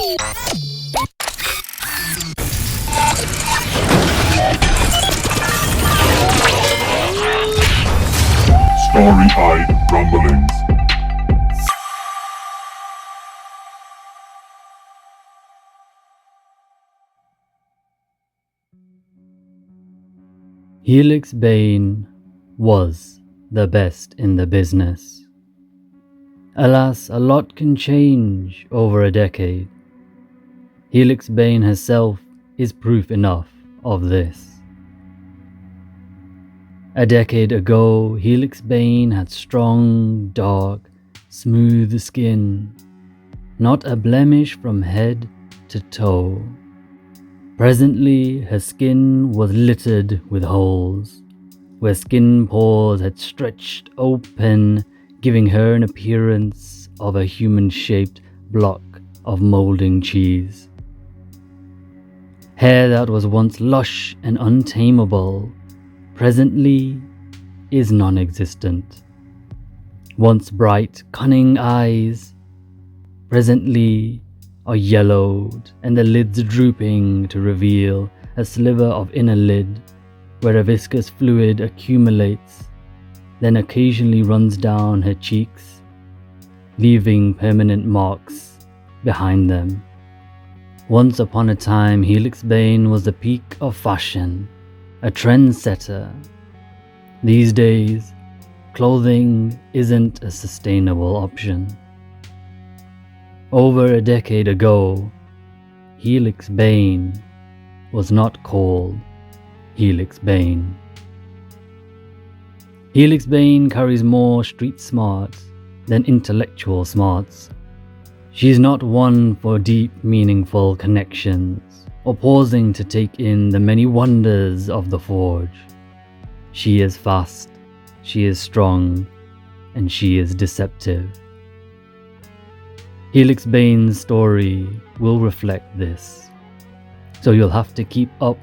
Starry-eyed rumblings. Helixbane was the best in the business. Alas, a lot can change over a decade. Helixbane herself is proof enough of this. A decade ago, Helixbane had strong, dark, smooth skin, not a blemish from head to toe. Presently, her skin was littered with holes, where skin pores had stretched open, giving her an appearance of a human-shaped block of moulding cheese. Hair that was once lush and untamable, presently is non-existent. Once bright, cunning eyes, presently are yellowed and the lids drooping to reveal a sliver of inner lid where a viscous fluid accumulates, then occasionally runs down her cheeks, leaving permanent marks behind them. Once upon a time, Helixbane was the peak of fashion, a trendsetter. These days, clothing isn't a sustainable option. Over a decade ago, Helixbane was not called Helixbane. Helixbane carries more street smarts than intellectual smarts. She's not one for deep, meaningful connections or pausing to take in the many wonders of the forge. She is fast, she is strong, and she is deceptive. Helixbane's story will reflect this, so you'll have to keep up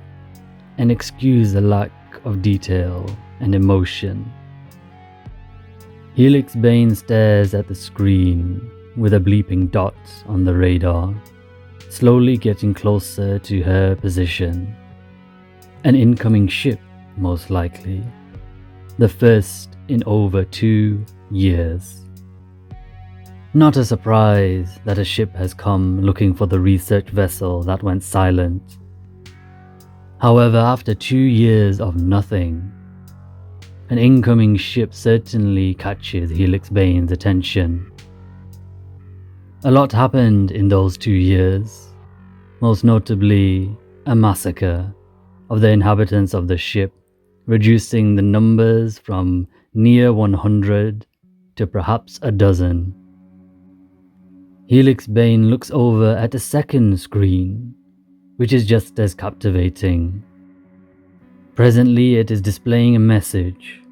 and excuse the lack of detail and emotion. Helixbane stares at the screen with a bleeping dot on the radar, slowly getting closer to her position. An incoming ship, most likely. The first in over 2 years. Not a surprise that a ship has come looking for the research vessel that went silent. However, after 2 years of nothing, an incoming ship certainly catches Helixbane's attention. A lot happened in those 2 years, most notably a massacre of the inhabitants of the ship, reducing the numbers from near 100 to perhaps a dozen. Helixbane looks over at a second screen, which is just as captivating. Presently, it is displaying a message.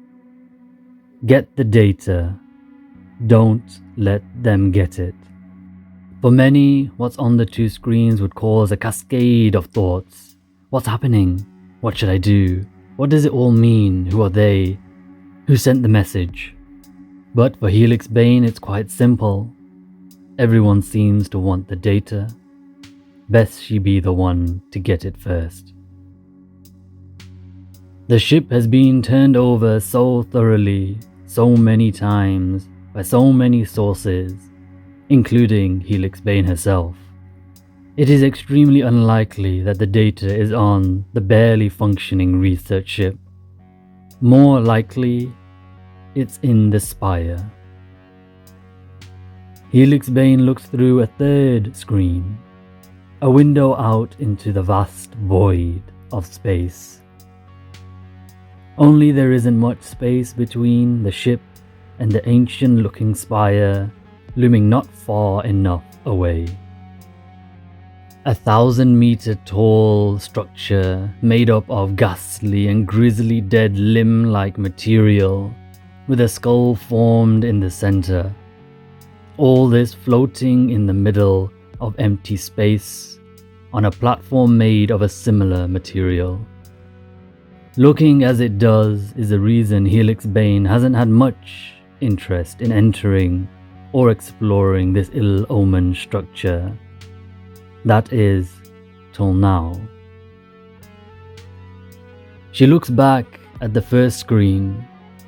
Get the data. Don't let them get it. For many, what's on the 2 screens would cause a cascade of thoughts. What's happening? What should I do? What does it all mean? Who are they? Who sent the message? But for Helixbane, it's quite simple. Everyone seems to want the data. Best she be the one to get it first. The ship has been turned over so thoroughly, so many times, by so many sources, including Helixbane herself. It is extremely unlikely that the data is on the barely functioning research ship. More likely, it's in the spire. Helixbane looks through a third screen, a window out into the vast void of space. Only there isn't much space between the ship and the ancient-looking spire looming not far enough away. 1,000-meter tall structure made up of ghastly and grisly dead limb-like material with a skull formed in the center. All this floating in the middle of empty space on a platform made of a similar material. Looking as it does is the reason Helixbane hasn't had much interest in entering or exploring this ill-omened structure. That is, till now. She looks back at the first screen.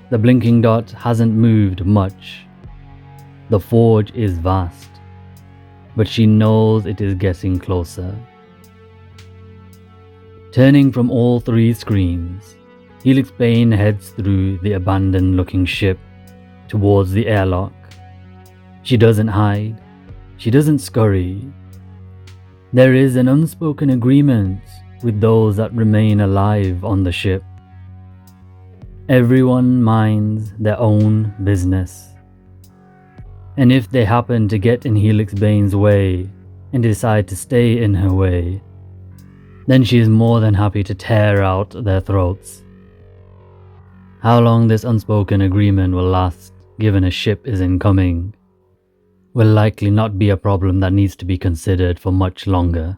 The blinking dot hasn't moved much. The forge is vast, but she knows it is getting closer. Turning from all three screens, Helixbane heads through the abandoned-looking ship towards the airlock. She doesn't hide. She doesn't scurry. There is an unspoken agreement with those that remain alive on the ship. Everyone minds their own business. And if they happen to get in Helixbane's way and decide to stay in her way, then she is more than happy to tear out their throats. How long this unspoken agreement will last, given a ship is incoming, will likely not be a problem that needs to be considered for much longer.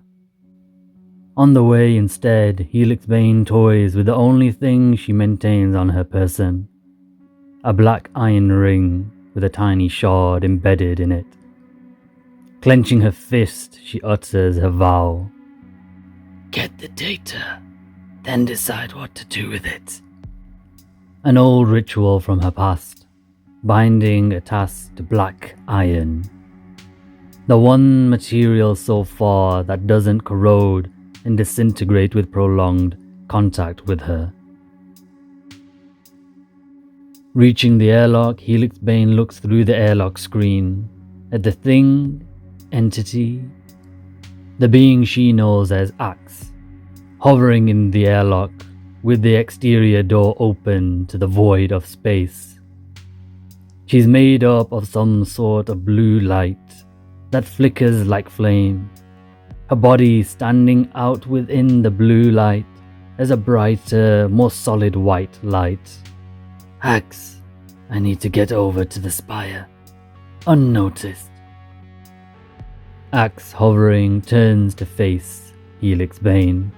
On the way, instead, Helixbane toys with the only thing she maintains on her person, a black iron ring with a tiny shard embedded in it. Clenching her fist, she utters her vow. Get the data, then decide what to do with it. An old ritual from her past, binding a task to black iron. The one material so far that doesn't corrode and disintegrate with prolonged contact with her. Reaching the airlock, Helixbane looks through the airlock screen at the thing, entity, the being she knows as Axe, hovering in the airlock with the exterior door open to the void of space. She's made up of some sort of blue light that flickers like flame, her body standing out within the blue light as a brighter, more solid white light. Axe, I need to get over to the spire, unnoticed. Axe, hovering, turns to face Helixbane.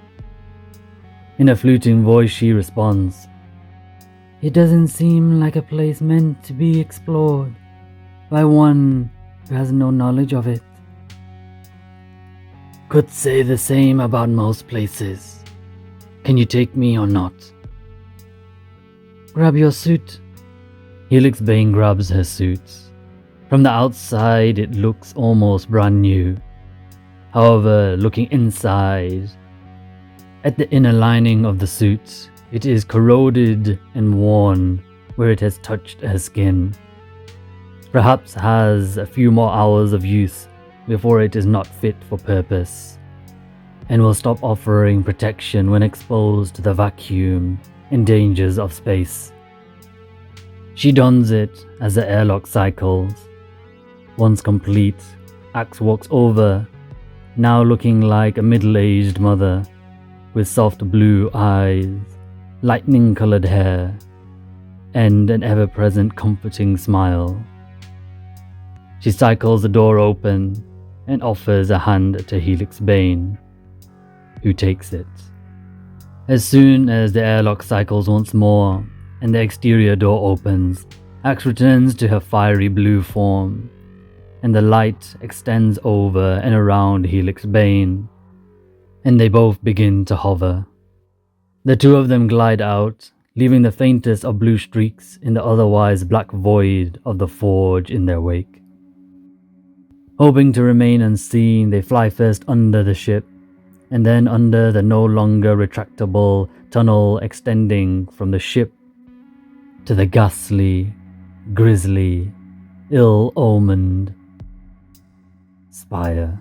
In a fluting voice she responds, It doesn't seem like a place meant to be explored by one who has no knowledge of it. Could say the same about most places. Can you take me or not? Grab your suit. Helixbane grabs her suit. From the outside it looks almost brand new. However, looking inside, at the inner lining of the suit, it is corroded and worn where it has touched her skin. Perhaps has a few more hours of use before it is not fit for purpose, and will stop offering protection when exposed to the vacuum and dangers of space. She dons it as the airlock cycles. Once complete, Axe walks over, now looking like a middle-aged mother, with soft blue eyes, lightning-colored hair, and an ever-present comforting smile. She cycles the door open and offers a hand to Helixbane, who takes it. As soon as the airlock cycles once more and the exterior door opens, Axe returns to her fiery blue form, and the light extends over and around Helixbane, and they both begin to hover. The two of them glide out, leaving the faintest of blue streaks in the otherwise black void of the forge in their wake. Hoping to remain unseen, they fly first under the ship, and then under the no longer retractable tunnel extending from the ship to the ghastly, grisly, ill-omened spire.